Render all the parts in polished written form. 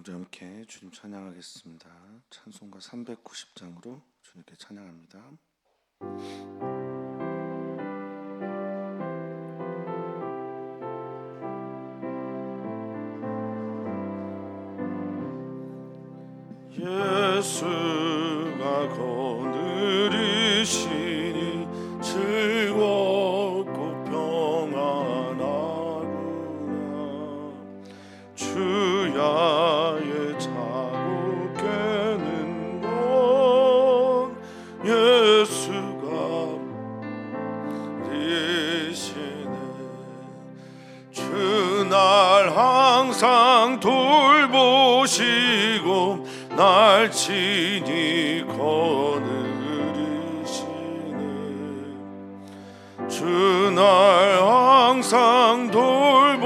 우리 함께 주님 찬양하겠습니다. 찬송가 390장으로 주님께 찬양합니다. 예수가 거느리시니 즐겁고 평안하구나. 주야의 자고 깨는 건 예수가 되시네. 주날 항상 돌보시고 날 친히 거느리시네. 주날 항상 돌보시고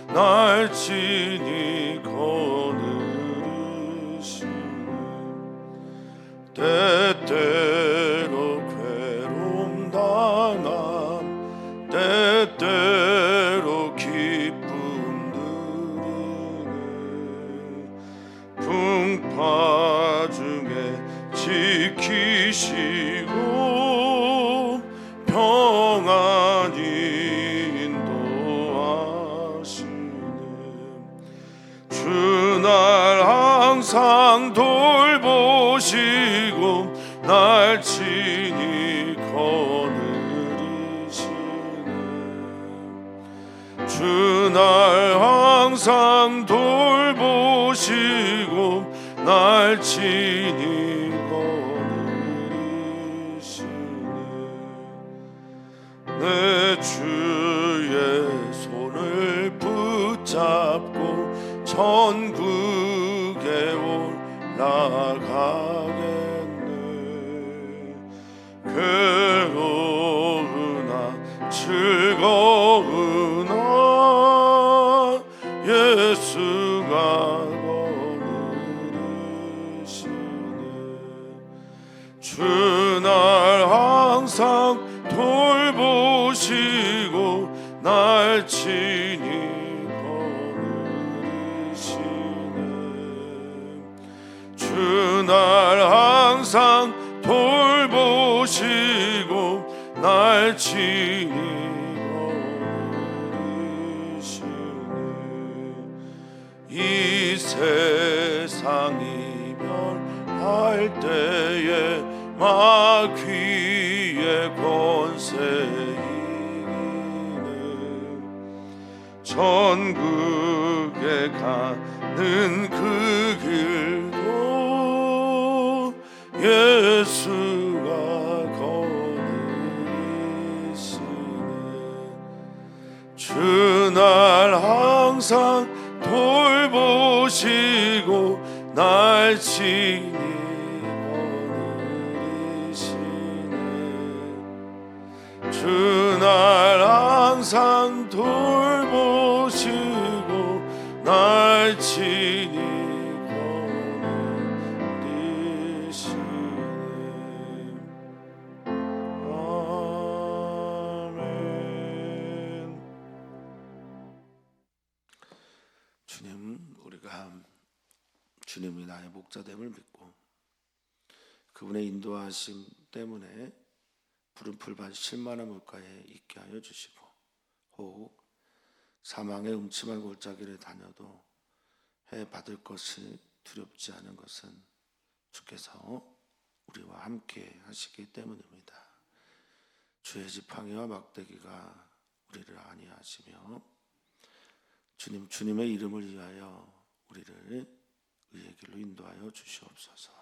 날 친히 거느리시네. 때때로 괴로움 당함 때때로 기쁨 누리네. 풍파 중에 지키시고 평안히 인도하시네. 주날 항상 돌보시고 날 친히 거느리시네. 주날 항상 돌보시고 날 친히 거느리시네. 내 주의 손을 붙잡고 천국에 올라가겠네. 괴로우나 즐거우나 예수가 거느리시네. 주날 항상 돌보시고 날 친히 거느리시네. 주날 항상 돌보시고 날 친히 거느리시네. 이 세상 이별할 때에 마귀의 권세 이기네. 천국에 가는 그 길도 예수가 거느리시네. 주날 항상 돌보시고 날 친히 주날 항상 돌보시고 날 친히 거느리시네. 아멘. 주님, 우리가 주님이 나의 목자됨을 믿고 그분의 인도하심 때문에 푸른 풀밭 쉴만한 물가에 있게 하여 주시고 혹 사망의 음침한 골짜기를 다녀도 해 받을 것이 두렵지 않은 것은 주께서 우리와 함께 하시기 때문입니다. 주의 지팡이와 막대기가 우리를 안위하시며 주님의 이름을 위하여 우리를 의의 길로 인도하여 주시옵소서.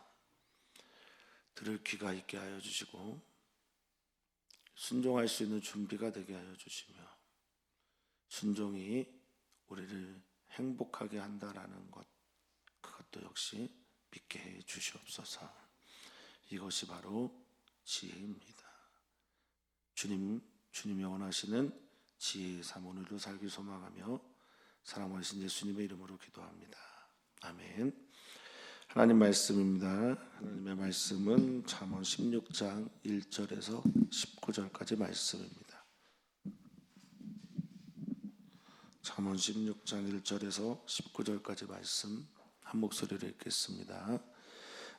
들을 귀가 있게 하여 주시고 순종할 수 있는 준비가 되게 하여 주시며 순종이 우리를 행복하게 한다라는 것, 그것도 역시 믿게 해 주시옵소서. 이것이 바로 지혜입니다. 주님이 원하시는 지혜의 삶 오늘도 살기 소망하며 사랑하신 예수님의 이름으로 기도합니다. 아멘. 하나님 말씀입니다. 하나님의 말씀은 잠언 16장 1절에서 19절까지 말씀입니다. 잠언 16장 1절에서 19절까지 말씀 한 목소리로 읽겠습니다.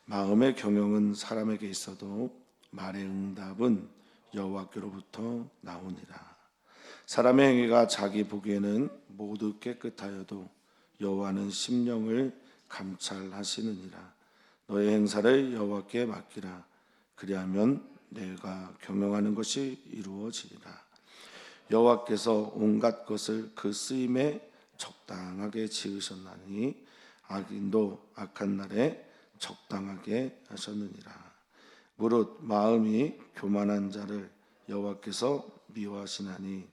마음의 경영은 사람에게 있어도 말의 응답은 여호와께로부터 나오니라. 사람의 행위가 자기 보기에는 모두 깨끗하여도 여호와는 심령을 감찰하시느니라. 너의 행사를 여호와께 맡기라. 그리하면 내가 경영하는 것이 이루어지리라. 여호와께서 온갖 것을 그 쓰임에 적당하게 지으셨나니 악인도 악한 날에 적당하게 하셨느니라. 무릇 마음이 교만한 자를 여호와께서 미워하시나니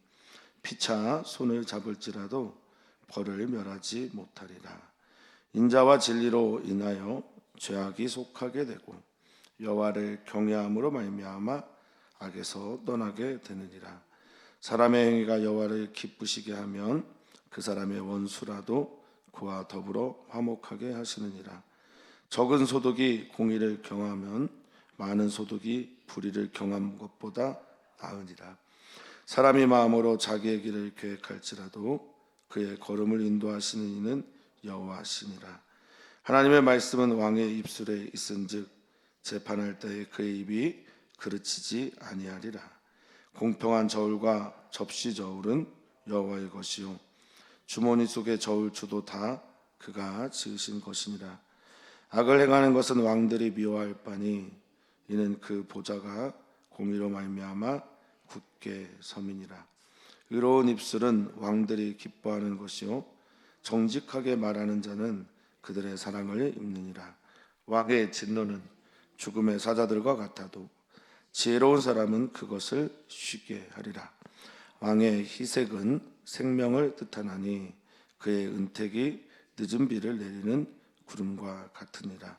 피차 손을 잡을지라도 벌을 멸하지 못하리라. 인자와 진리로 인하여 죄악이 속하게 되고 여호와를 경외함으로 말미암아 악에서 떠나게 되느니라. 사람의 행위가 여호와를 기쁘시게 하면 그 사람의 원수라도 그와 더불어 화목하게 하시느니라. 적은 소득이 공의를 경하면 많은 소득이 불의를 경한 것보다 나으니라. 사람이 마음으로 자기의 길을 계획할지라도 그의 걸음을 인도하시는 이는 여호와시니라. 하나님의 말씀은 왕의 입술에 있은즉 재판할 때에 그의 입이 그르치지 아니하리라. 공평한 저울과 접시 저울은 여호와의 것이요 주머니 속의 저울추도 다 그가 지으신 것이니라. 악을 행하는 것은 왕들이 미워할 바니 이는 그 보좌가 공의로 말미암아 굳게 섬이니라. 의로운 입술은 왕들이 기뻐하는 것이요 정직하게 말하는 자는 그들의 사랑을 입느니라. 왕의 진노는 죽음의 사자들과 같아도 지혜로운 사람은 그것을 쉬게 하리라. 왕의 희색은 생명을 뜻하나니 그의 은택이 늦은 비를 내리는 구름과 같으니라.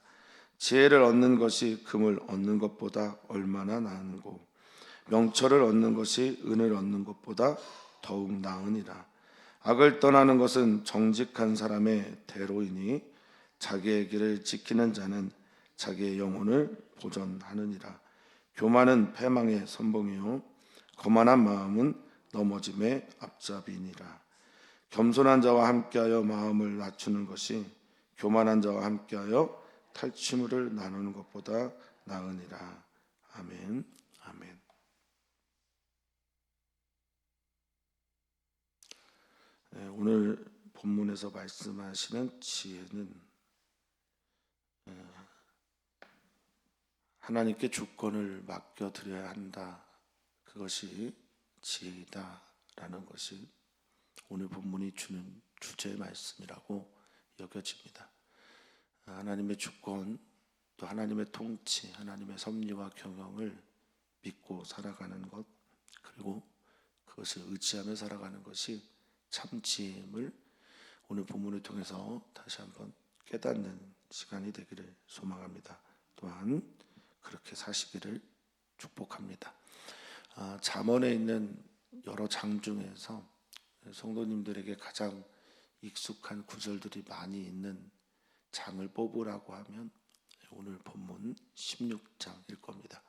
지혜를 얻는 것이 금을 얻는 것보다 얼마나 나은고 명철을 얻는 것이 은을 얻는 것보다 더욱 나으니라. 악을 떠나는 것은 정직한 사람의 대로이니 자기의 길을 지키는 자는 자기의 영혼을 보전하느니라. 교만은 패망의 선봉이요 거만한 마음은 넘어짐의 앞잡이니라. 겸손한 자와 함께하여 마음을 낮추는 것이 교만한 자와 함께하여 탈취물을 나누는 것보다 나으니라. 아멘. 아멘. 오늘 본문에서 말씀하시는 지혜는 하나님께 주권을 맡겨드려야 한다. 그것이 지혜이다라는 것이 오늘 본문이 주는 주제의 말씀이라고 여겨집니다. 하나님의 주권, 또 하나님의 통치, 하나님의 섭리와 경영을 믿고 살아가는 것, 그리고 그것을 의지하며 살아가는 것이 참 지혜임을 오늘 본문을 통해서 다시 한번 깨닫는 시간이 되기를 소망합니다. 또한 그렇게 사시기를 축복합니다. 잠언에 있는 여러 장 중에서 성도님들에게 가장 익숙한 구절들이 많이 있는 장을 뽑으라고 하면 오늘 본문 16장일 겁니다.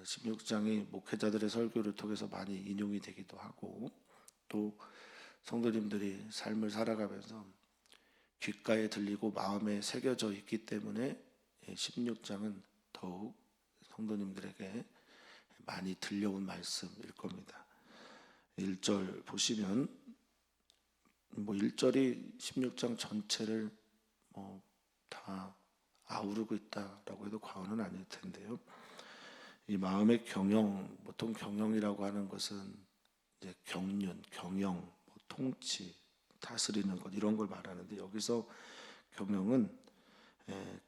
16장이 목회자들의 설교를 통해서 많이 인용이 되기도 하고 또 성도님들이 삶을 살아가면서 귓가에 들리고 마음에 새겨져 있기 때문에 16장은 더욱 성도님들에게 많이 들려온 말씀일 겁니다. 1절 보시면 1절이 16장 전체를 다 아우르고 있다라고 해도 과언은 아닐 텐데요. 이 마음의 경영, 보통 경영이라고 하는 것은 이제 경륜, 경영, 통치, 다스리는 것 이런 걸 말하는데 여기서 경영은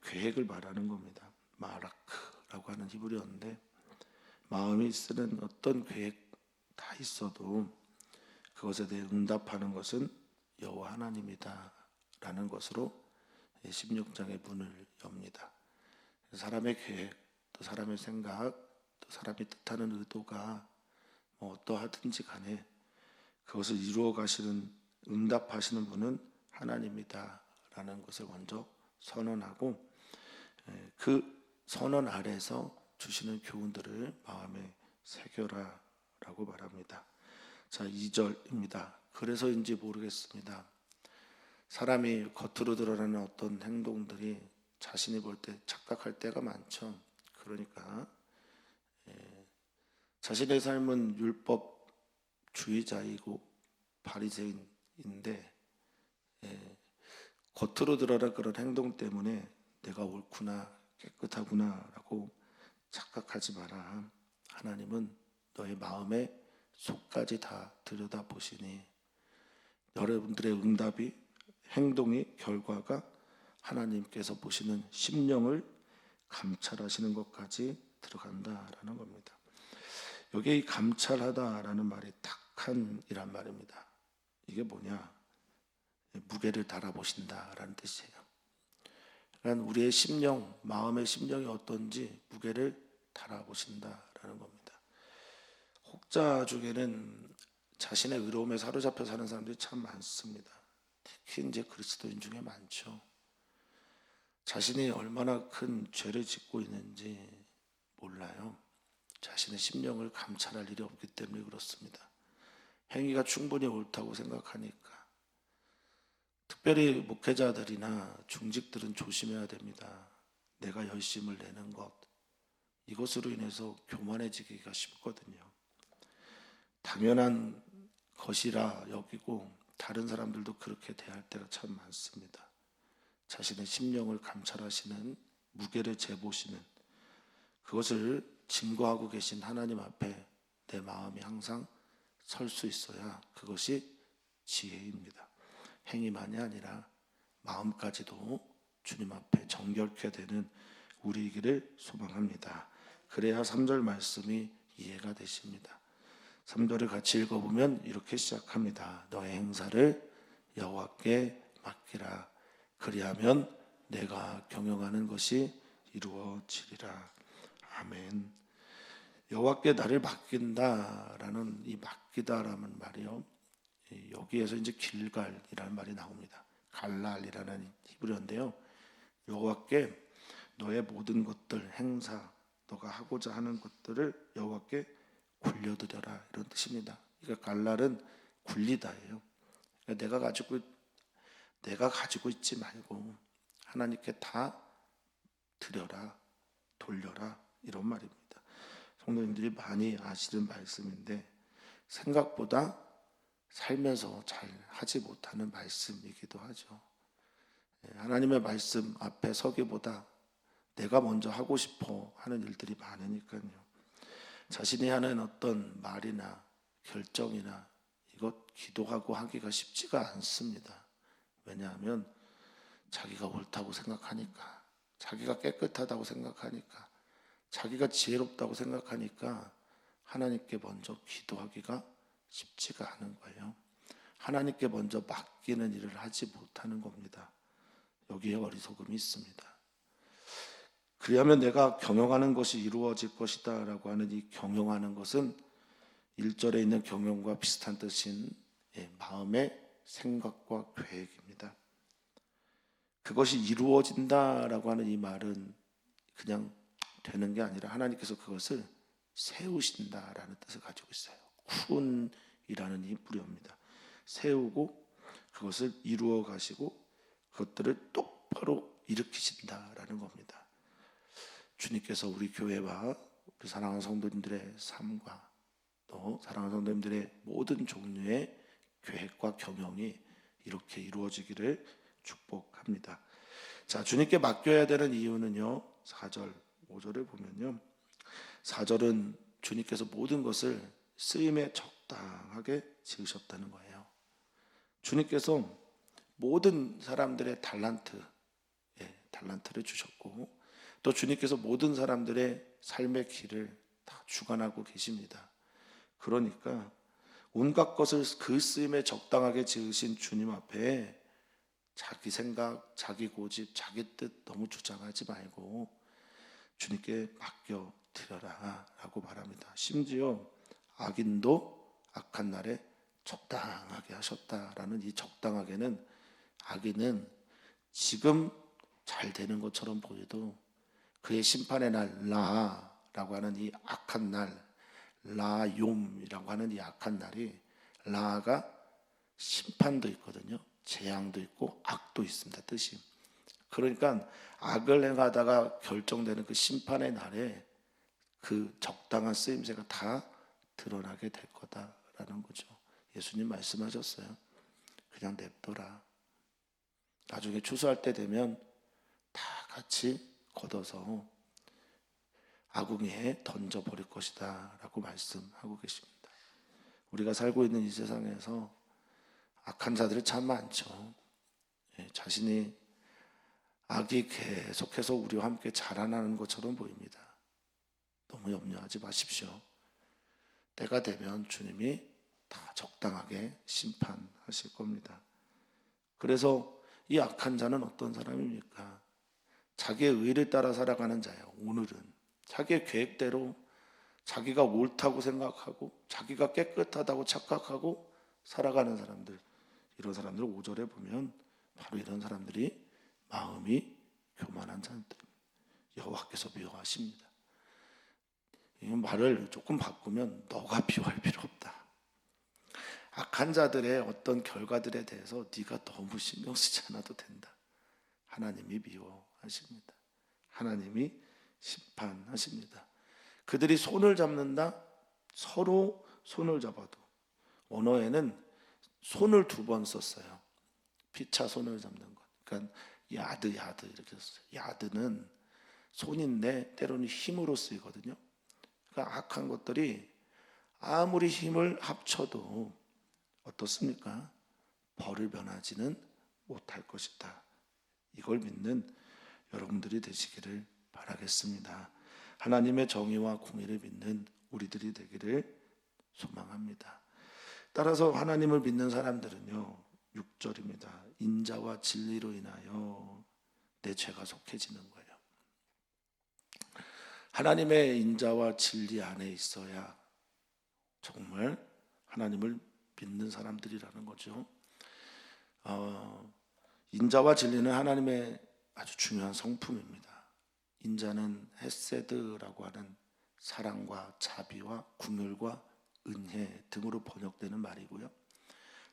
계획을 말하는 겁니다. 마라크라고 하는 히브리어인데 마음이 쓰는 어떤 계획 다 있어도 그것에 대해 응답하는 것은 여호와 하나님이다라는 것으로 16장의 문을 엽니다. 사람의 계획, 또 사람의 생각, 또 사람이 뜻하는 의도가 어떠하든지 간에 그것을 이루어 가시는 응답하시는 분은 하나님이다라는 것을 먼저 선언하고 그 선언 아래서 주시는 교훈들을 마음에 새겨라라고 말합니다. 자, 2절입니다. 그래서인지 모르겠습니다. 사람이 겉으로 드러나는 어떤 행동들이 자신이 볼 때 착각할 때가 많죠. 그러니까 자신의 삶은 율법주의자이고 바리새인인데 겉으로 드러나 그런 행동 때문에 내가 옳구나 깨끗하구나라고 착각하지 마라. 하나님은 너의 마음의 속까지 다 들여다보시니 여러분들의 응답이 행동이 결과가 하나님께서 보시는 심령을 감찰하시는 것까지 들어간다라는 겁니다. 여기 감찰하다라는 말이 탁한이란 말입니다. 이게 뭐냐? 무게를 달아보신다라는 뜻이에요. 그러니까 우리의 심령, 마음의 심령이 어떤지 무게를 달아보신다라는 겁니다. 혹자 중에는 자신의 의로움에 사로잡혀 사는 사람들이 참 많습니다. 특히 이제 그리스도인 중에 많죠. 자신이 얼마나 큰 죄를 짓고 있는지 몰라요. 자신의 심령을 감찰할 일이 없기 때문에 그렇습니다. 행위가 충분히 옳다고 생각하니까. 특별히 목회자들이나 중직들은 조심해야 됩니다. 내가 열심을 내는 것, 이것으로 인해서 교만해지기가 쉽거든요. 당연한 것이라 여기고 다른 사람들도 그렇게 대할 때가 참 많습니다. 자신의 심령을 감찰하시는, 무게를 재보시는, 그것을 증거하고 계신 하나님 앞에 내 마음이 항상 설 수 있어야 그것이 지혜입니다. 행위만이 아니라 마음까지도 주님 앞에 정결케 되는 우리이기를 소망합니다. 그래야 3절 말씀이 이해가 되십니다. 3절을 같이 읽어보면 이렇게 시작합니다. 너의 행사를 여호와께 맡기라. 그리하면 내가 경영하는 것이 이루어지리라. 아멘. 여호와께 나를 맡긴다라는 이 맡기다라는 말이요. 여기에서 이제 길갈이라는 말이 나옵니다. 갈랄이라는 히브리어인데요. 여호와께 너의 모든 것들, 행사, 너가 하고자 하는 것들을 여호와께 굴려드려라, 이런 뜻입니다. 그러니까 갈랄은 굴리다예요. 그러니까 내가 가지고 있지 말고 하나님께 다 드려라, 돌려라, 이런 말입니다. 성도님들이 많이 아시는 말씀인데 생각보다 살면서 잘 하지 못하는 말씀이기도 하죠. 하나님의 말씀 앞에 서기보다 내가 먼저 하고 싶어 하는 일들이 많으니까요. 자신이 하는 어떤 말이나 결정이나 이것 기도하고 하기가 쉽지가 않습니다. 왜냐하면 자기가 옳다고 생각하니까, 자기가 깨끗하다고 생각하니까, 자기가 지혜롭다고 생각하니까 하나님께 먼저 기도하기가 쉽지가 않은 거예요. 하나님께 먼저 맡기는 일을 하지 못하는 겁니다. 여기에 어리석음이 있습니다. 그리하면 내가 경영하는 것이 이루어질 것이다 라고 하는 이 경영하는 것은 1절에 있는 경영과 비슷한 뜻인 마음의 생각과 계획입니다. 그것이 이루어진다라고 하는 이 말은 그냥 되는 게 아니라 하나님께서 그것을 세우신다라는 뜻을 가지고 있어요. 쿤이라는 이 뿌리입니다. 세우고 그것을 이루어 가시고 그것들을 똑바로 일으키신다라는 겁니다. 주님께서 우리 교회와 우리 사랑하는 성도님들의 삶과 또 사랑하는 성도님들의 모든 종류의 계획과 경영이 이렇게 이루어지기를 축복합니다. 자, 주님께 맡겨야 되는 이유는요, 4절, 5절을 보면요, 4절은 주님께서 모든 것을 쓰임에 적당하게 지으셨다는 거예요. 주님께서 모든 사람들의 달란트를 주셨고 또 주님께서 모든 사람들의 삶의 길을 다 주관하고 계십니다. 그러니까 온갖 것을 그 쓰임에 적당하게 지으신 주님 앞에 자기 생각, 자기 고집, 자기 뜻 너무 주장하지 말고 주님께 맡겨 드려라 라고 말합니다. 심지어 악인도 악한 날에 적당하게 하셨다라는 이 적당하게는, 악인은 지금 잘 되는 것처럼 보여도 그의 심판의 날 라라고 하는 이 악한 날, 라욤이라고 하는 이 악한 날이, 라가 심판도 있거든요. 재앙도 있고 악도 있습니다. 뜻이. 그러니까 악을 행하다가 결정되는 그 심판의 날에 그 적당한 쓰임새가 다 드러나게 될 거다라는 거죠. 예수님 말씀하셨어요. 그냥 냅둬라. 나중에 추수할 때 되면 다 같이 걷어서 아궁이에 던져버릴 것이다 라고 말씀하고 계십니다. 우리가 살고 있는 이 세상에서 악한 자들이 참 많죠. 자신이 악이 계속해서 우리와 함께 자라나는 것처럼 보입니다. 너무 염려하지 마십시오. 때가 되면 주님이 다 적당하게 심판하실 겁니다. 그래서 이 악한 자는 어떤 사람입니까? 자기의 의를 따라 살아가는 자예요. 오늘은 자기의 계획대로 자기가 옳다고 생각하고 자기가 깨끗하다고 착각하고 살아가는 사람들, 이런 사람들을 5절에 보면 바로 이런 사람들이 마음이 교만한 자들, 여호와께서 미워하십니다. 이 말을 조금 바꾸면 너가 미워할 필요 없다. 악한 자들의 어떤 결과들에 대해서 네가 너무 신경 쓰지 않아도 된다. 하나님이 미워하십니다. 하나님이 심판하십니다. 그들이 손을 잡는다? 서로 손을 잡아도. 언어에는 손을 2번 썼어요. 피차 손을 잡는 것. 그러니까 야드 이렇게 썼어요. 야드는 손인데 때로는 힘으로 쓰이거든요. 그러니까 악한 것들이 아무리 힘을 합쳐도 어떻습니까? 벌을 변하지는 못할 것이다. 이걸 믿는 여러분들이 되시기를 바라겠습니다. 하나님의 정의와 공의를 믿는 우리들이 되기를 소망합니다. 따라서 하나님을 믿는 사람들은요, 6절입니다. 인자와 진리로 인하여 내 죄가 속해지는 거예요. 하나님의 인자와 진리 안에 있어야 정말 하나님을 믿는 사람들이라는 거죠. 인자와 진리는 하나님의 아주 중요한 성품입니다. 인자는 헤세드라고 하는 사랑과 자비와 긍휼과 은혜 등으로 번역되는 말이고요.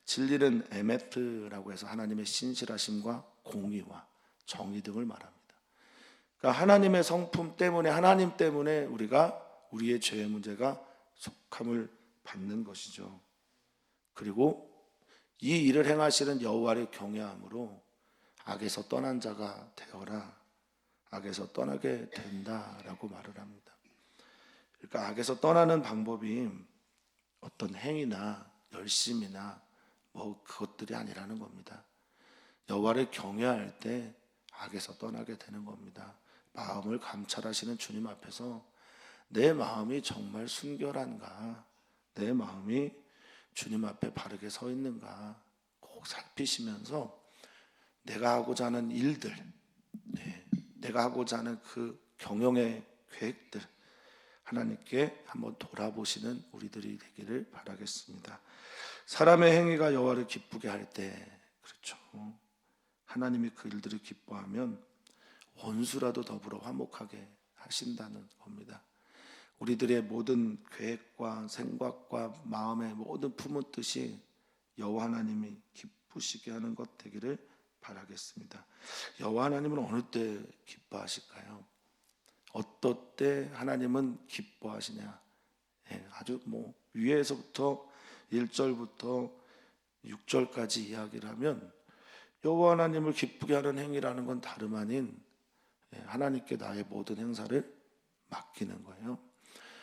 진리는 에메트라고 해서 하나님의 신실하심과 공의와 정의 등을 말합니다. 그러니까 하나님의 성품 때문에, 하나님 때문에 우리의 죄의 문제가 속함을 받는 것이죠. 그리고 이 일을 행하시는 여호와를 경외함으로 악에서 떠난 자가 되어라. 악에서 떠나게 된다라고 말을 합니다. 그러니까 악에서 떠나는 방법이 어떤 행위나 열심이나 그것들이 아니라는 겁니다. 여호와를 경외할 때 악에서 떠나게 되는 겁니다. 마음을 감찰하시는 주님 앞에서 내 마음이 정말 순결한가, 내 마음이 주님 앞에 바르게 서 있는가 꼭 살피시면서 내가 하고자 하는 일들, 내가 하고자 하는 그 경영의 계획들 하나님께 한번 돌아보시는 우리들이 되기를 바라겠습니다. 사람의 행위가 여호와를 기쁘게 할 때, 그렇죠, 하나님이 그 일들을 기뻐하면 원수라도 더불어 화목하게 하신다는 겁니다. 우리들의 모든 계획과 생각과 마음의 모든 품은 뜻이 여호와 하나님이 기쁘시게 하는 것 되기를 바라겠습니다. 여호와 하나님은 어느 때 기뻐하실까요? 어떨 때 하나님은 기뻐하시냐? 아주 위에서부터 1절부터 6절까지 이야기를 하면 여호와 하나님을 기쁘게 하는 행위라는 건 다름 아닌 하나님께 나의 모든 행사를 맡기는 거예요.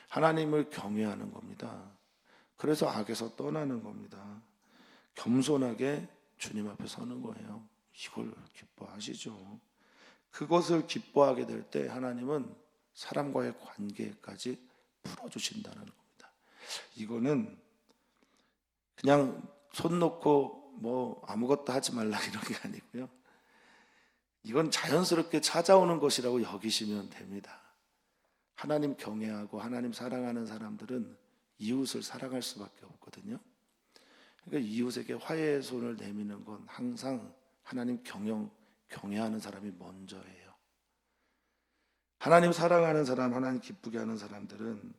하나님을 경외하는 겁니다. 그래서 악에서 떠나는 겁니다. 겸손하게 주님 앞에 서는 거예요. 이걸 기뻐하시죠. 그것을 기뻐하게 될 때 하나님은 사람과의 관계까지 풀어주신다는 겁니다. 이거는 그냥 손 놓고 아무것도 하지 말라 이런 게 아니고요. 이건 자연스럽게 찾아오는 것이라고 여기시면 됩니다. 하나님 경외하고 하나님 사랑하는 사람들은 이웃을 사랑할 수밖에 없거든요. 그러니까 이웃에게 화해의 손을 내미는 건 항상 하나님 경외하는 사람이 먼저예요. 하나님 사랑하는 사람, 하나님 기쁘게 하는 사람들은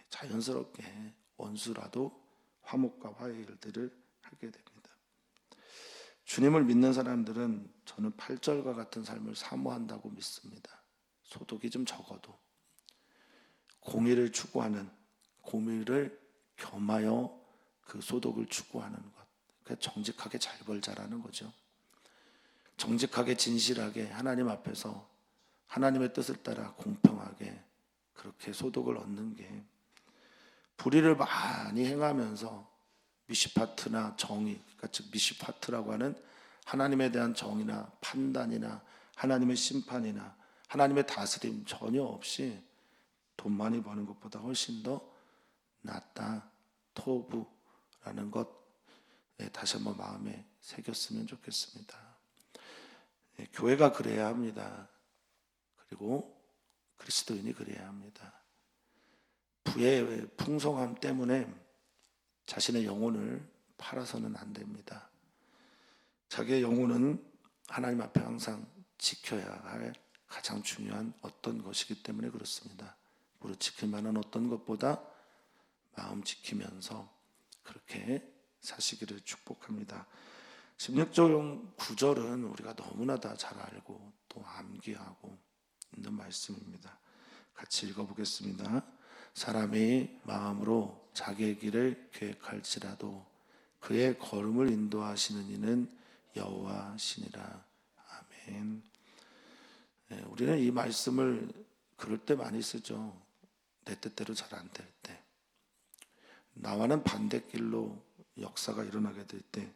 자연스럽게 원수라도 화목과 화해의 일들을 하게 됩니다. 주님을 믿는 사람들은 저는 8절과 같은 삶을 사모한다고 믿습니다. 소득이 좀 적어도 공의를 추구하는, 공의를 겸하여 그 소득을 추구하는 것, 그러니까 정직하게 잘 벌자라는 거죠. 정직하게 진실하게 하나님 앞에서 하나님의 뜻을 따라 공평하게 그렇게 소득을 얻는 게, 불의를 많이 행하면서 미시파트나 정의, 그러니까 즉 미시파트라고 하는 하나님에 대한 정의나 판단이나 하나님의 심판이나 하나님의 다스림 전혀 없이 돈 많이 버는 것보다 훨씬 더 낫다, 토부라는 것, 다시 한번 마음에 새겼으면 좋겠습니다. 교회가 그래야 합니다. 그리고 그리스도인이 그래야 합니다. 부의 풍성함 때문에 자신의 영혼을 팔아서는 안 됩니다. 자기의 영혼은 하나님 앞에 항상 지켜야 할 가장 중요한 어떤 것이기 때문에 그렇습니다. 무릇 지킬 만한 어떤 것보다 마음 지키면서 그렇게 사시기를 축복합니다. 16절 9절은 우리가 너무나 다 잘 알고 또 암기하고 있는 말씀입니다. 같이 읽어보겠습니다. 사람이 마음으로 자기의 길을 계획할지라도 그의 걸음을 인도하시는 이는 여호와시니라. 아멘. 우리는 이 말씀을 그럴 때 많이 쓰죠. 내 뜻대로 잘 안 될 때, 나와는 반대길로 역사가 일어나게 될 때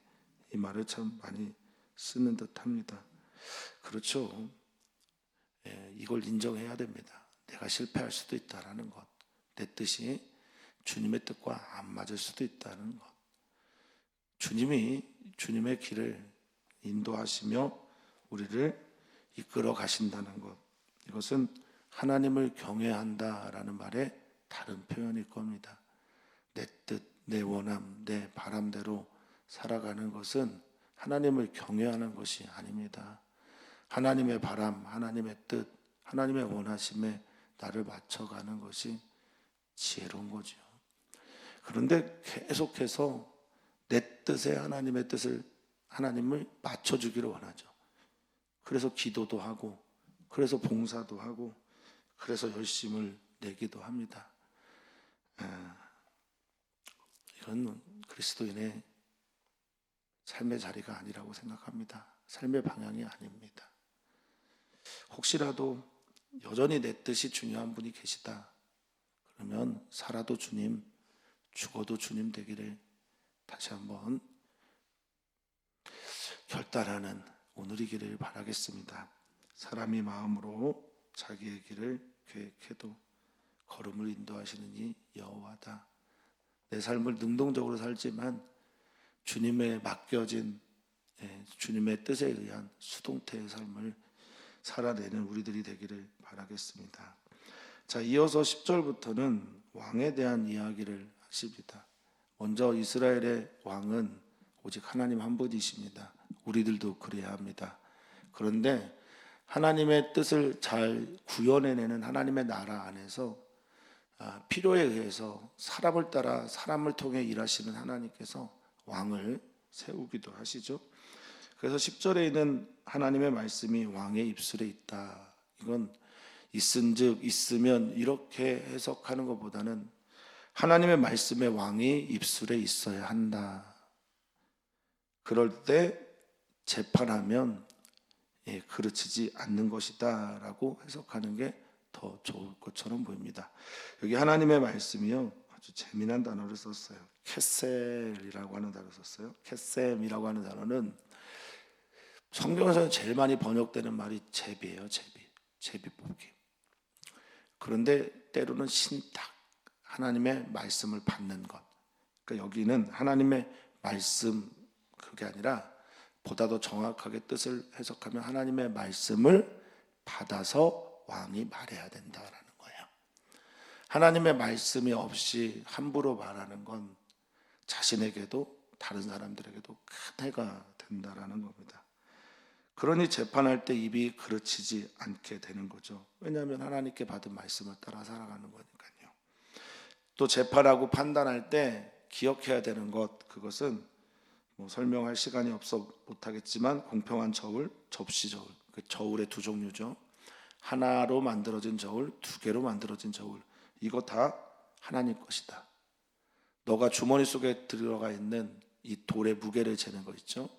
이 말을 참 많이 쓰는 듯 합니다. 그렇죠. 이걸 인정해야 됩니다. 내가 실패할 수도 있다는 것, 내 뜻이 주님의 뜻과 안 맞을 수도 있다는 것, 주님이 주님의 길을 인도하시며 우리를 이끌어 가신다는 것, 이것은 하나님을 경외한다라는 말의 다른 표현일 겁니다. 내 뜻, 내 원함, 내 바람대로 살아가는 것은 하나님을 경외하는 것이 아닙니다. 하나님의 바람, 하나님의 뜻, 하나님의 원하심에 나를 맞춰가는 것이 지혜로운 거죠. 그런데 계속해서 내 뜻에 하나님의 뜻을, 하나님을 맞춰주기를 원하죠. 그래서 기도도 하고, 그래서 봉사도 하고, 그래서 열심을 내기도 합니다. 이건 그리스도인의 삶의 자리가 아니라고 생각합니다. 삶의 방향이 아닙니다. 혹시라도 여전히 내 뜻이 중요한 분이 계시다 그러면 살아도 주님, 죽어도 주님 되기를 다시 한번 결단하는 오늘이기를 바라겠습니다. 사람이 마음으로 자기의 길을 계획해도 걸음을 인도하시는 이 여호와다. 내 삶을 능동적으로 살지만 주님의 맡겨진 주님의 뜻에 의한 수동태의 삶을 살아내는 우리들이 되기를 바라겠습니다. 자, 이어서 10절부터는 왕에 대한 이야기를 하십니다. 먼저 이스라엘의 왕은 오직 하나님 한 분이십니다. 우리들도 그래야 합니다. 그런데 하나님의 뜻을 잘 구현해내는 하나님의 나라 안에서 필요에 의해서 사람을 따라 사람을 통해 일하시는 하나님께서 왕을 세우기도 하시죠. 그래서 10절에 있는 하나님의 말씀이 왕의 입술에 있다. 이건 있은즉 있으면 이렇게 해석하는 것보다는 하나님의 말씀에 왕이 입술에 있어야 한다. 그럴 때 재판하면 그르치지 않는 것이다 라고 해석하는 게 더 좋을 것처럼 보입니다. 여기 하나님의 말씀이요, 아주 재미난 단어를 썼어요. 캐셀이라고 하는 단어를 썼어요. 캐셈이라고 하는 단어는 성경에서는 제일 많이 번역되는 말이 제비예요. 제비 뽑기. 그런데 때로는 신탁, 하나님의 말씀을 받는 것. 그러니까 여기는 하나님의 말씀, 그게 아니라 보다 더 정확하게 뜻을 해석하면 하나님의 말씀을 받아서 왕이 말해야 된다라는 거예요. 하나님의 말씀이 없이 함부로 말하는 건 자신에게도 다른 사람들에게도 큰 해가 된다라는 겁니다. 그러니 재판할 때 입이 그르치지 않게 되는 거죠. 왜냐하면 하나님께 받은 말씀을 따라 살아가는 거니까요. 또 재판하고 판단할 때 기억해야 되는 것, 그것은 설명할 시간이 없어 못하겠지만 공평한 저울, 접시 저울, 그 저울의 두 종류죠. 하나로 만들어진 저울, 두 개로 만들어진 저울, 이거 다 하나님 것이다. 너가 주머니 속에 들어가 있는 이 돌의 무게를 재는 거 있죠.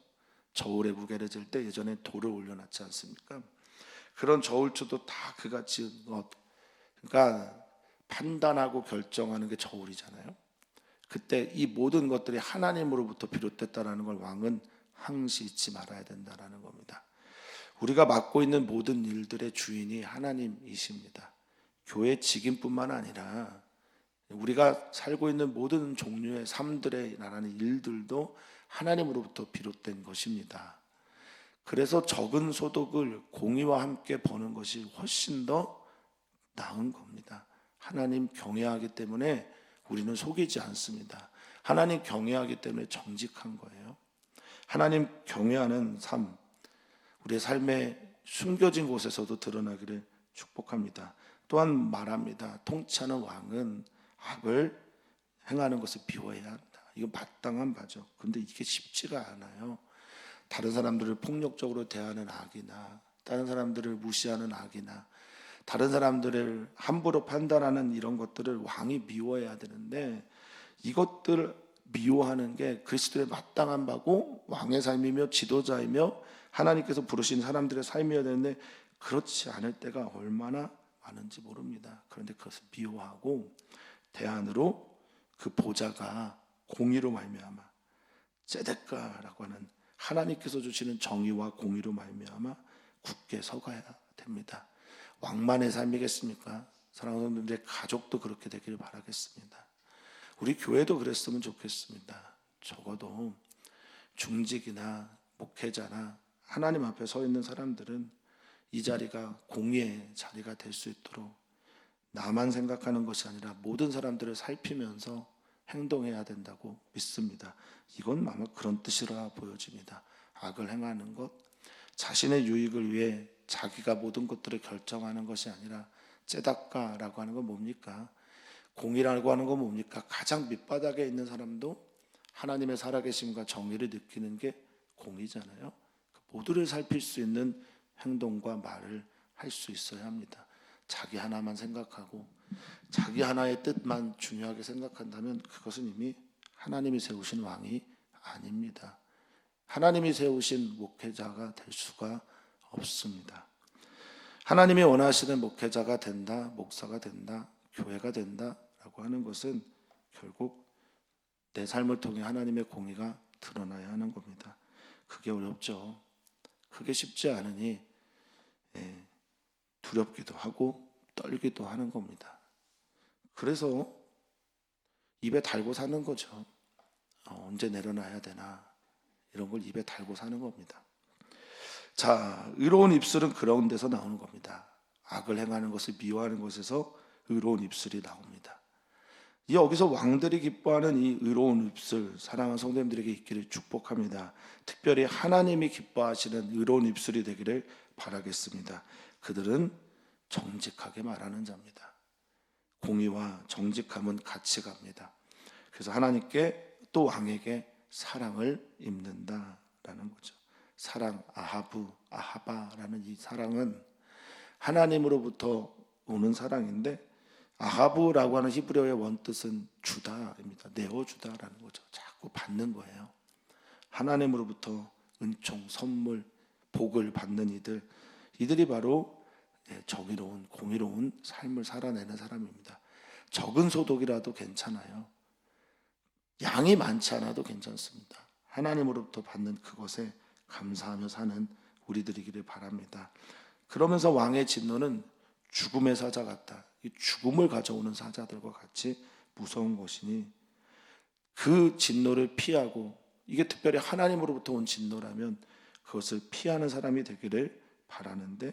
저울의 무게를 잴 때 예전에 돌을 올려놨지 않습니까? 그런 저울추도 다 그가 지은 것, 그러니까 판단하고 결정하는 게 저울이잖아요. 그때 이 모든 것들이 하나님으로부터 비롯됐다라는 걸 왕은 항시 잊지 말아야 된다라는 겁니다. 우리가 맡고 있는 모든 일들의 주인이 하나님이십니다. 교회 직임뿐만 아니라 우리가 살고 있는 모든 종류의 삶들에 나라는 일들도 하나님으로부터 비롯된 것입니다. 그래서 적은 소득을 공의와 함께 버는 것이 훨씬 더 나은 겁니다. 하나님 경외하기 때문에 우리는 속이지 않습니다. 하나님 경외하기 때문에 정직한 거예요. 하나님 경외하는 삶, 우리의 삶의 숨겨진 곳에서도 드러나기를 축복합니다. 또한 말합니다. 통치하는 왕은 악을 행하는 것을 비워야 한다. 이거 마땅한 바죠. 그런데 이게 쉽지가 않아요. 다른 사람들을 폭력적으로 대하는 악이나 다른 사람들을 무시하는 악이나 다른 사람들을 함부로 판단하는 이런 것들을 왕이 미워해야 되는데, 이것들 미워하는 게 그리스도의 마땅한 바고 왕의 삶이며 지도자이며 하나님께서 부르신 사람들의 삶이어야 되는데 그렇지 않을 때가 얼마나 많은지 모릅니다. 그런데 그것을 미워하고 대안으로 그 보좌가 공의로 말미암아 ጼ데까라고 하는 하나님께서 주시는 정의와 공의로 말미암아 굳게 서가야 됩니다. 왕만의 삶이겠습니까? 사랑하는 성도님들의 가족도 그렇게 되기를 바라겠습니다. 우리 교회도 그랬으면 좋겠습니다. 적어도 중직이나 목회자나 하나님 앞에 서 있는 사람들은 이 자리가 공의의 자리가 될 수 있도록 나만 생각하는 것이 아니라 모든 사람들을 살피면서 행동해야 된다고 믿습니다. 이건 아마 그런 뜻이라 보여집니다. 악을 행하는 것, 자신의 유익을 위해 자기가 모든 것들을 결정하는 것이 아니라 째다까라고 하는 건 뭡니까? 공의라고 하는 건 뭡니까? 가장 밑바닥에 있는 사람도 하나님의 살아계심과 정의를 느끼는 게 공의잖아요. 모두를 살필 수 있는 행동과 말을 할 수 있어야 합니다. 자기 하나만 생각하고 자기 하나의 뜻만 중요하게 생각한다면 그것은 이미 하나님이 세우신 왕이 아닙니다. 하나님이 세우신 목회자가 될 수가 없습니다. 하나님이 원하시는 목회자가 된다, 목사가 된다, 교회가 된다라고 하는 것은 결국 내 삶을 통해 하나님의 공의가 드러나야 하는 겁니다. 그게 어렵죠. 그게 쉽지 않으니 두렵기도 하고 떨기도 하는 겁니다. 그래서 입에 달고 사는 거죠. 언제 내려놔야 되나 이런 걸 입에 달고 사는 겁니다. 자, 의로운 입술은 그런 데서 나오는 겁니다. 악을 행하는 것을 미워하는 것에서 의로운 입술이 나옵니다. 여기서 왕들이 기뻐하는 이 의로운 입술, 사랑하는 성도님들에게 있기를 축복합니다. 특별히 하나님이 기뻐하시는 의로운 입술이 되기를 바라겠습니다. 그들은 정직하게 말하는 자입니다. 공의와 정직함은 같이 갑니다. 그래서 하나님께 또 왕에게 사랑을 입는다라는 거죠. 사랑, 아하바라는 이 사랑은 하나님으로부터 오는 사랑인데, 아하브라고 하는 히브리어의 원뜻은 주다입니다. 내어주다라는 거죠. 자꾸 받는 거예요. 하나님으로부터 은총, 선물, 복을 받는 이들이 바로 정의로운, 공의로운 삶을 살아내는 사람입니다. 적은 소득이라도 괜찮아요. 양이 많지 않아도 괜찮습니다. 하나님으로부터 받는 그것에 감사하며 사는 우리들이기를 바랍니다. 그러면서 왕의 진노는 죽음의 사자 같다. 이 죽음을 가져오는 사자들과 같이 무서운 것이니 그 진노를 피하고, 이게 특별히 하나님으로부터 온 진노라면 그것을 피하는 사람이 되기를 바라는데,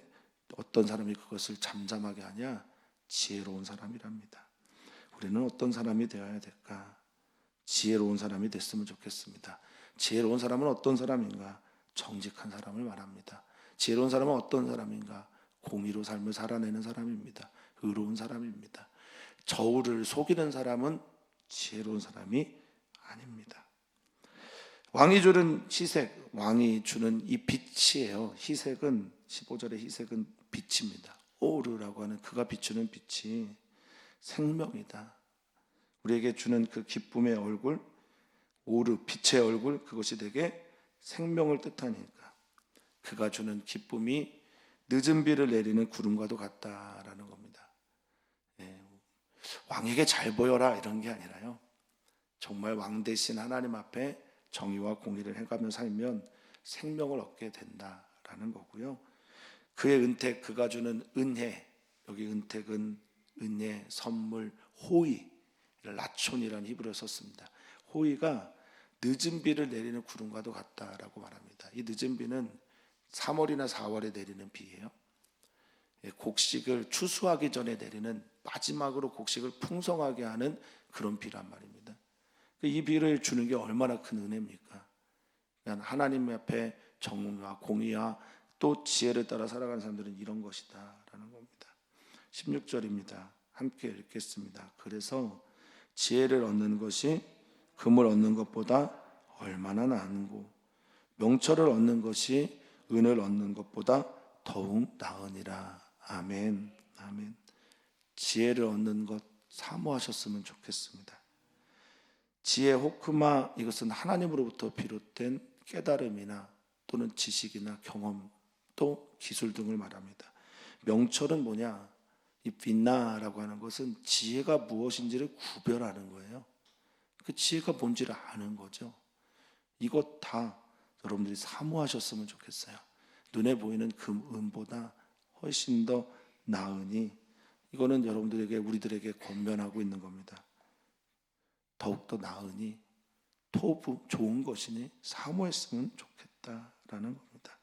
어떤 사람이 그것을 잠잠하게 하냐? 지혜로운 사람이랍니다. 우리는 어떤 사람이 되어야 될까? 지혜로운 사람이 됐으면 좋겠습니다. 지혜로운 사람은 어떤 사람인가? 정직한 사람을 말합니다. 지혜로운 사람은 어떤 사람인가? 공의로 삶을 살아내는 사람입니다. 의로운 사람입니다. 저울을 속이는 사람은 지혜로운 사람이 아닙니다. 왕이 주는 희색, 왕이 주는 이 빛이에요. 희색은 15절의 희색은 빛입니다. 오르라고 하는 그가 비추는 빛이 생명이다. 우리에게 주는 그 기쁨의 얼굴, 오르 빛의 얼굴, 그것이 되게 생명을 뜻하니까 그가 주는 기쁨이 늦은 비를 내리는 구름과도 같다라는 겁니다. 예, 왕에게 잘 보여라 이런 게 아니라요, 정말 왕 대신 하나님 앞에 정의와 공의를 해가며 살면 생명을 얻게 된다라는 거고요. 그의 은택, 그가 주는 은혜, 여기 은택은 은혜, 선물, 호의, 라촌이라는 히브리어 썼습니다. 호의가 늦은 비를 내리는 구름과도 같다라고 말합니다. 이 늦은 비는 3월이나 4월에 내리는 비예요. 곡식을 추수하기 전에 내리는, 마지막으로 곡식을 풍성하게 하는 그런 비란 말입니다. 이 비를 주는 게 얼마나 큰 은혜입니까? 하나님 앞에 정의와 공의와 또 지혜를 따라 살아가는 사람들은 이런 것이다 라는 겁니다. 16절입니다. 함께 읽겠습니다. 그래서 지혜를 얻는 것이 금을 얻는 것보다 얼마나 나은고, 명철을 얻는 것이 은을 얻는 것보다 더욱 나으니라. 아멘. 아멘. 지혜를 얻는 것 사모하셨으면 좋겠습니다. 지혜 호크마, 이것은 하나님으로부터 비롯된 깨달음이나 또는 지식이나 경험, 또 기술 등을 말합니다. 명철은 뭐냐? 이 빛나라고 하는 것은 지혜가 무엇인지를 구별하는 거예요. 그 지혜가 뭔지를 아는 거죠. 이것 다 여러분들이 사모하셨으면 좋겠어요. 눈에 보이는 금, 은보다 훨씬 더 나으니, 이거는 여러분들에게, 우리들에게 권면하고 있는 겁니다. 더욱더 나으니, 토부, 좋은 것이니 사모했으면 좋겠다라는 겁니다.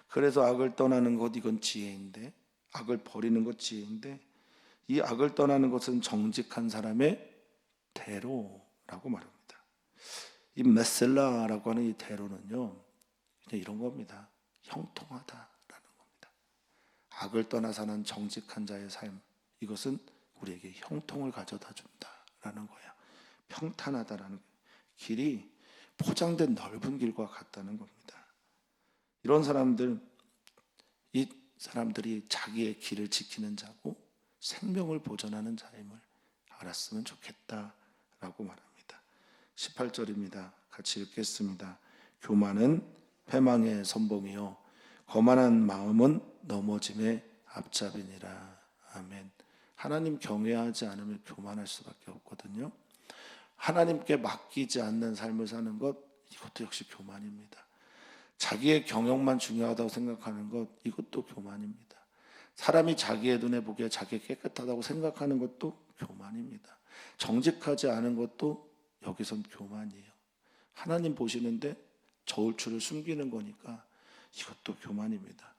그래서 악을 떠나는 것, 이건 지혜인데, 악을 버리는 것 지혜인데, 이 악을 떠나는 것은 정직한 사람의 대로라고 말합니다. 이 메셀라라고 하는 이 대로는요, 그냥 이런 겁니다. 형통하다라는 겁니다. 악을 떠나 사는 정직한 자의 삶, 이것은 우리에게 형통을 가져다 준다라는 거예요. 평탄하다라는, 길이 포장된 넓은 길과 같다는 겁니다. 이런 사람들, 이 사람들이 자기의 길을 지키는 자고 생명을 보존하는 자임을 알았으면 좋겠다라고 말합니다. 18절입니다. 같이 읽겠습니다. 교만은 패망의 선봉이요 거만한 마음은 넘어짐의 앞잡이니라. 아멘. 하나님 경외하지 않으면 교만할 수밖에 없거든요. 하나님께 맡기지 않는 삶을 사는 것, 이것도 역시 교만입니다. 자기의 경영만 중요하다고 생각하는 것, 이것도 교만입니다. 사람이 자기의 눈에 보기에 자기가 깨끗하다고 생각하는 것도 교만입니다. 정직하지 않은 것도 여기선 교만이에요. 하나님 보시는데 저울추를 숨기는 거니까 이것도 교만입니다.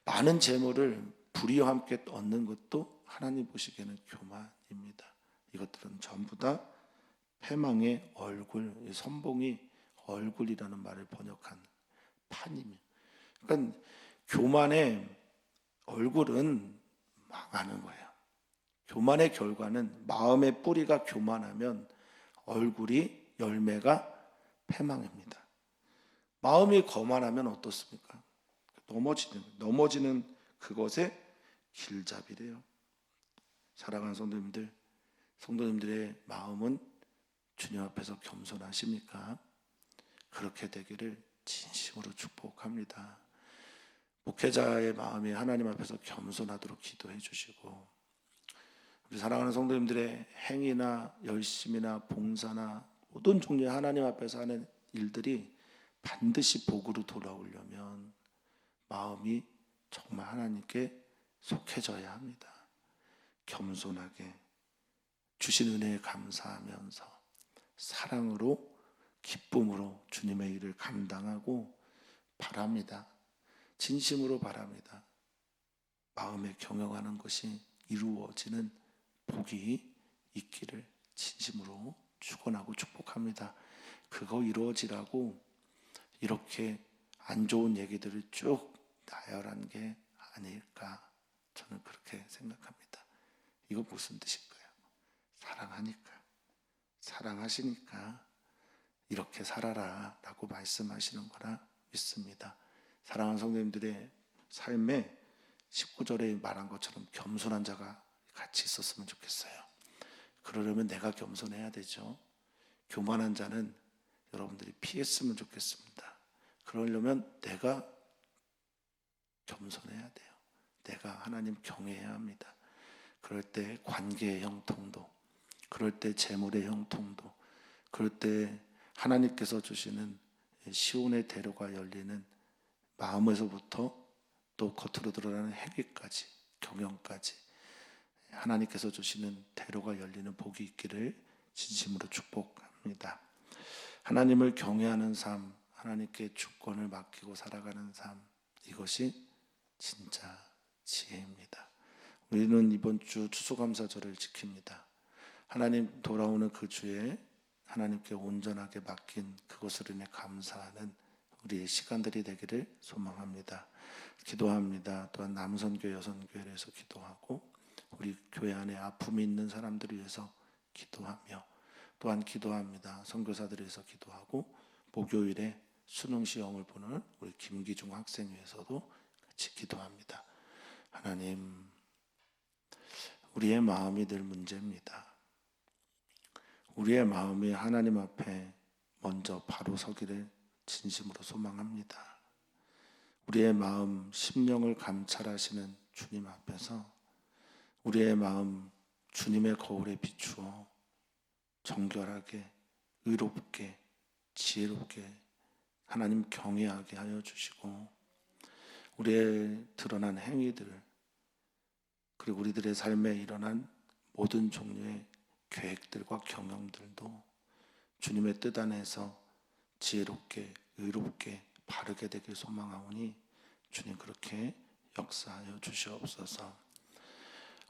많은 재물을 불의와 함께 얻는 것도 하나님 보시기에는 교만입니다. 이것들은 전부 다 패망의 얼굴, 선봉이 얼굴이라는 말을 번역한 판입니다. 그러니까 교만의 얼굴은 망하는 거예요. 교만의 결과는, 마음의 뿌리가 교만하면 얼굴이, 열매가 패망입니다. 마음이 거만하면 어떻습니까? 넘어지는 그것의 길잡이래요. 사랑하는 성도님들의 마음은 주님 앞에서 겸손하십니까? 그렇게 되기를 진심으로 축복합니다. 목회자의 마음이 하나님 앞에서 겸손하도록 기도해 주시고, 우리 사랑하는 성도님들의 행위나 열심이나 봉사나 모든 종류의 하나님 앞에서 하는 일들이 반드시 복으로 돌아오려면 마음이 정말 하나님께 속해져야 합니다. 겸손하게 주신 은혜에 감사하면서 사랑으로, 기쁨으로 주님의 일을 감당하고 바랍니다. 진심으로 바랍니다. 마음에 경영하는 것이 이루어지는 복이 있기를 진심으로 축원하고 축복합니다. 그거 이루어지라고 이렇게 안 좋은 얘기들을 쭉 나열한 게 아닐까, 저는 그렇게 생각합니다. 이거 무슨 뜻일까요? 사랑하니까, 사랑하시니까 이렇게 살아라 라고 말씀하시는 거라 믿습니다. 사랑하는 성도님들의 삶에 19절에 말한 것처럼 겸손한 자가 같이 있었으면 좋겠어요. 그러려면 내가 겸손해야 되죠. 교만한 자는 여러분들이 피했으면 좋겠습니다. 그러려면 내가 겸손해야 돼요. 내가 하나님 경외해야 합니다. 그럴 때 관계의 형통도, 그럴 때 재물의 형통도, 그럴 때 하나님께서 주시는 시온의 대로가 열리는 마음에서부터 또 겉으로 드러나는 행위까지, 경영까지 하나님께서 주시는 대로가 열리는 복이 있기를 진심으로 축복합니다. 하나님을 경외하는 삶, 하나님께 주권을 맡기고 살아가는 삶, 이것이 진짜 지혜입니다. 우리는 이번 주 추수감사절을 지킵니다. 하나님 돌아오는 그 주에 하나님께 온전하게 맡긴 그것으로 인해 감사하는 우리의 시간들이 되기를 소망합니다. 기도합니다. 또한 남선교회, 여선교회를 위해서 기도하고 우리 교회 안에 아픔이 있는 사람들을 위해서 기도하며 또한 기도합니다. 선교사들을 위해서 기도하고 목요일에 수능 시험을 보는 우리 김기중 학생 위해서도 같이 기도합니다. 하나님, 우리의 마음이 늘 문제입니다. 우리의 마음이 하나님 앞에 먼저 바로 서기를 진심으로 소망합니다. 우리의 마음, 심령을 감찰하시는 주님 앞에서 우리의 마음 주님의 거울에 비추어 정결하게, 의롭게, 지혜롭게 하나님 경외하게 하여 주시고 우리의 드러난 행위들 그리고 우리들의 삶에 일어난 모든 종류의 계획들과 경영들도 주님의 뜻 안에서 지혜롭게, 의롭게, 바르게 되길 소망하오니 주님 그렇게 역사하여 주시옵소서.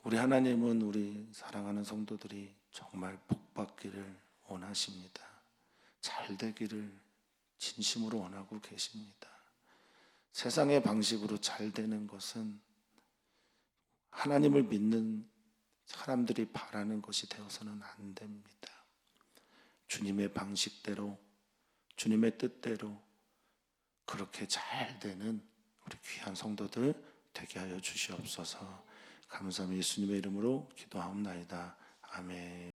우리 하나님은 우리 사랑하는 성도들이 정말 복받기를 원하십니다. 잘 되기를 진심으로 원하고 계십니다. 세상의 방식으로 잘 되는 것은 하나님을 믿는 사람들이 바라는 것이 되어서는 안 됩니다. 주님의 방식대로, 주님의 뜻대로 그렇게 잘 되는 우리 귀한 성도들 되게 하여 주시옵소서. 감사합니다. 예수님의 이름으로 기도하옵나이다. 아멘.